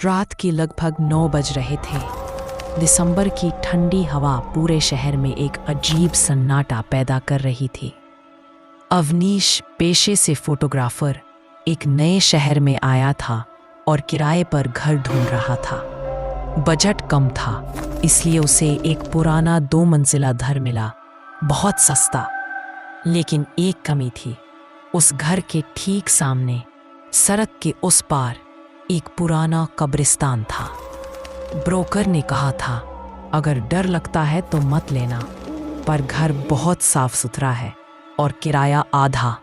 रात के लगभग 9 बज रहे थे। दिसंबर की ठंडी हवा पूरे शहर में एक अजीब सन्नाटा पैदा कर रही थी। अवनीश पेशे से फोटोग्राफर एक नए शहर में आया था और किराए पर घर ढूंढ रहा था। बजट कम था, इसलिए उसे एक पुराना 2 मंजिला घर मिला, बहुत सस्ता। लेकिन एक कमी थी, उस घर के ठीक सामने सड़क के उस पार एक पुराना कब्रिस्तान था। ब्रोकर ने कहा था, अगर डर लगता है तो मत लेना, पर घर बहुत साफ सुथरा है और किराया आधा।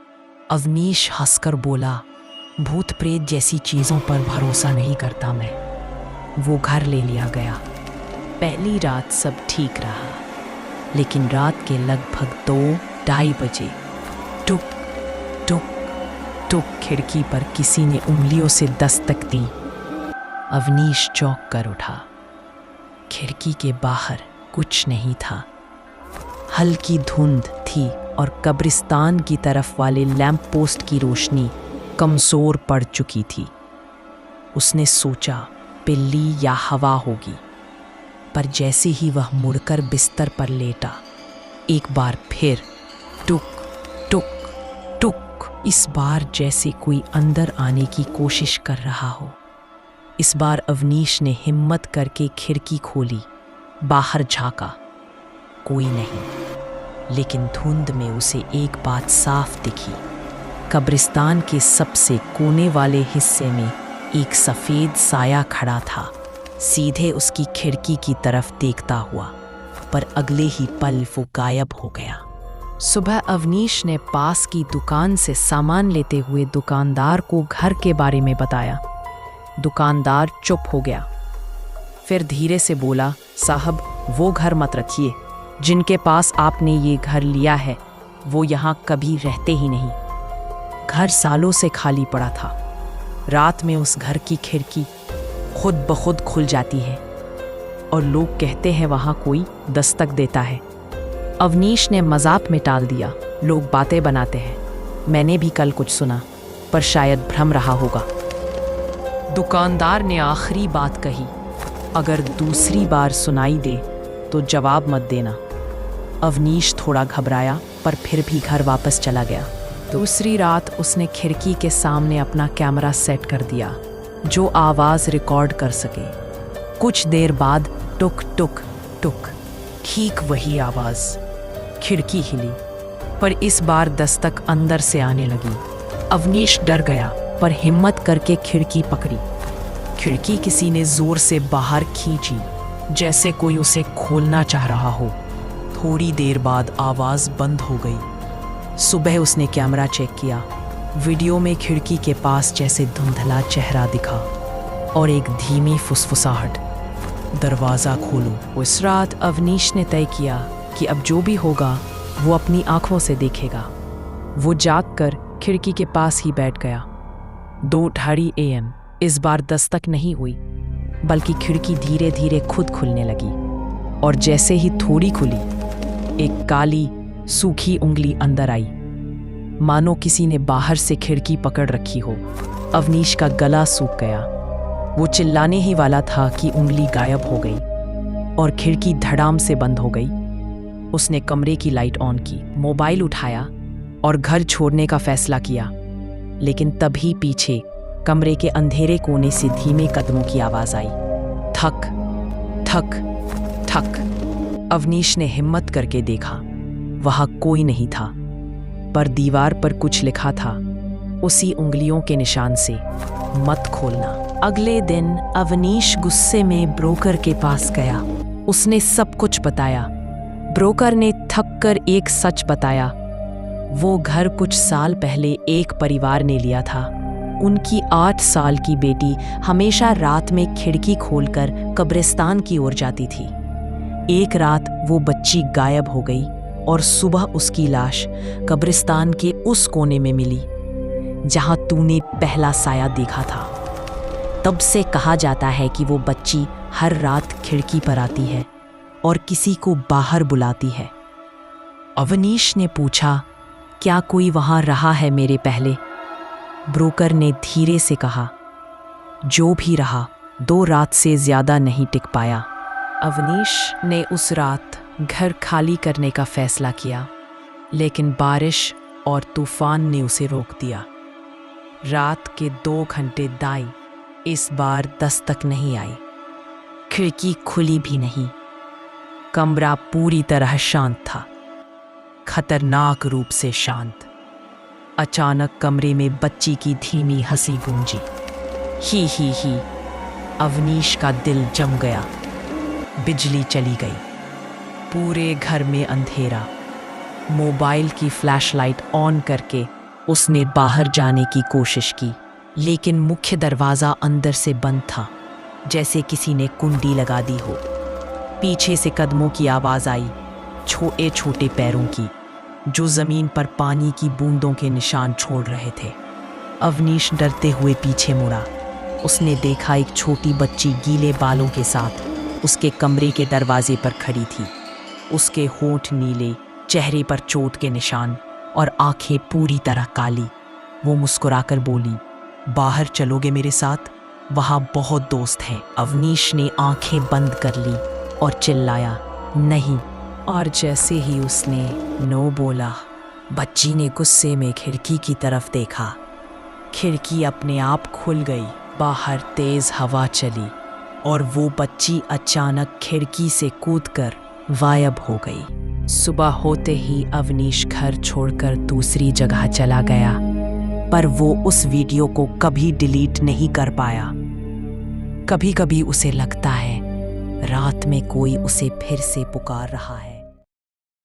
अवनीश हंसकर बोला, भूत प्रेत जैसी चीज़ों पर भरोसा नहीं करता मैं। वो घर ले लिया गया। पहली रात सब ठीक रहा, लेकिन रात के लगभग 2-2:30 बजे टुक टुक टुक खिड़की पर किसी ने उंगलियों से दस्तक दी। अवनीश चौंक कर उठा। खिड़की के बाहर कुछ नहीं था। हल्की धुंध थी और कब्रिस्तान की तरफ वाले लैंप पोस्ट की रोशनी कमजोर पड़ चुकी थी। उसने सोचा बिल्ली या हवा होगी, पर जैसे ही वह मुड़कर बिस्तर पर लेटा, एक बार फिर टुक टुक टुक। इस बार जैसे कोई अंदर आने की कोशिश कर रहा हो। इस बार अवनीश ने हिम्मत करके खिड़की खोली, बाहर झांका, कोई नहीं। लेकिन धुंध में उसे एक बात साफ दिखी। कब्रिस्तान के सबसे कोने वाले हिस्से में एक सफ़ेद साया खड़ा था, सीधे उसकी खिड़की की तरफ देखता हुआ, पर अगले ही पल वो गायब हो गया। सुबह अवनीश ने पास की दुकान से सामान लेते हुए दुकानदार को घर के बारे में बताया। दुकानदार चुप हो गया, फिर धीरे से बोला, साहब वो घर मत रखिए, जिनके पास आपने ये घर लिया है वो यहाँ कभी रहते ही नहीं। घर सालों से खाली पड़ा था। रात में उस घर की खिड़की खुद ब खुद खुल जाती है और लोग कहते हैं वहाँ कोई दस्तक देता है। अवनीश ने मजाक में टाल दिया, लोग बातें बनाते हैं, मैंने भी कल कुछ सुना, पर शायद भ्रम रहा होगा। दुकानदार ने आखिरी बात कही, अगर दूसरी बार सुनाई दे तो जवाब मत देना। अवनीश थोड़ा घबराया, पर फिर भी घर वापस चला गया। दूसरी रात उसने खिड़की के सामने अपना कैमरा सेट कर दिया, जो आवाज़ रिकॉर्ड कर सके। कुछ देर बाद टुक टुक टुक, ठीक वही आवाज़। खिड़की हिली, पर इस बार दस्तक अंदर से आने लगी। अवनीश डर गया, पर हिम्मत करके खिड़की पकड़ी। खिड़की किसी ने जोर से बाहर खींची, जैसे कोई उसे खोलना चाह रहा हो। थोड़ी देर बाद आवाज़ बंद हो गई। सुबह उसने कैमरा चेक किया। वीडियो में खिड़की के पास जैसे धुंधला चेहरा दिखा और एक धीमी फुसफुसाहट, दरवाज़ा खोलो। उस रात अवनीश ने तय किया कि अब जो भी होगा वो अपनी आंखों से देखेगा। वो जागकर खिड़की के पास ही बैठ गया। 2:30 AM। इस बार दस्तक नहीं हुई, बल्कि खिड़की धीरे धीरे खुद खुलने लगी, और जैसे ही थोड़ी खुली, एक काली सूखी उंगली अंदर आई, मानो किसी ने बाहर से खिड़की पकड़ रखी हो। अवनीश का गला सूख गया। वो चिल्लाने ही वाला था कि उंगली गायब हो गई और खिड़की धड़ाम से बंद हो गई। उसने कमरे की लाइट ऑन की, मोबाइल उठाया और घर छोड़ने का फैसला किया। लेकिन तभी पीछे कमरे के अंधेरे कोने से धीमे कदमों की आवाज आई, ठक ठक ठक। अवनीश ने हिम्मत करके देखा, वहां कोई नहीं था, पर दीवार पर कुछ लिखा था, उसी उंगलियों के निशान से, मत खोलना। अगले दिन अवनीश गुस्से में ब्रोकर के पास गया। उसने सब कुछ बताया। ब्रोकर ने थक कर एक सच बताया, वो घर कुछ साल पहले एक परिवार ने लिया था। उनकी 8 साल की बेटी हमेशा रात में खिड़की खोलकर कब्रिस्तान की ओर जाती थी। एक रात वो बच्ची गायब हो गई और सुबह उसकी लाश कब्रिस्तान के उस कोने में मिली जहां तूने पहला साया देखा था। तब से कहा जाता है कि वो बच्ची हर रात खिड़की पर आती है और किसी को बाहर बुलाती है। अवनीश ने पूछा, क्या कोई वहां रहा है मेरे पहले? ब्रोकर ने धीरे से कहा, जो भी रहा 2 रात से ज्यादा नहीं टिक पाया। अवनीश ने उस रात घर खाली करने का फैसला किया, लेकिन बारिश और तूफान ने उसे रोक दिया। रात के 2 घंटे दाई इस बार दस्तक नहीं आई, खिड़की खुली भी नहीं। कमरा पूरी तरह शांत था, खतरनाक रूप से शांत। अचानक कमरे में बच्ची की धीमी हंसी गूंजी। ही। अवनीश का दिल जम गया। बिजली चली गई, पूरे घर में अंधेरा। मोबाइल की फ्लैशलाइट ऑन करके उसने बाहर जाने की कोशिश की, लेकिन मुख्य दरवाज़ा अंदर से बंद था, जैसे किसी ने कुंडी लगा दी हो। पीछे से कदमों की आवाज़ आई, छोटे छोटे पैरों की, जो ज़मीन पर पानी की बूंदों के निशान छोड़ रहे थे। अवनीश डरते हुए पीछे मुड़ा। उसने देखा एक छोटी बच्ची गीले बालों के साथ उसके कमरे के दरवाजे पर खड़ी थी। उसके होंठ नीले, चेहरे पर चोट के निशान और आंखें पूरी तरह काली। वो मुस्कुराकर बोली, बाहर चलोगे मेरे साथ? वहाँ बहुत दोस्त हैं। अवनीश ने आंखें बंद कर ली और चिल्लाया, नहीं। और जैसे ही उसने नो बोला, बच्ची ने गुस्से में खिड़की की तरफ देखा। खिड़की अपने आप खुल गई, बाहर तेज हवा चली और वो बच्ची अचानक खिड़की से कूदकर गायब हो गई। सुबह होते ही अवनीश घर छोड़कर दूसरी जगह चला गया, पर वो उस वीडियो को कभी डिलीट नहीं कर पाया। कभी कभी उसे लगता है रात में कोई उसे फिर से पुकार रहा है।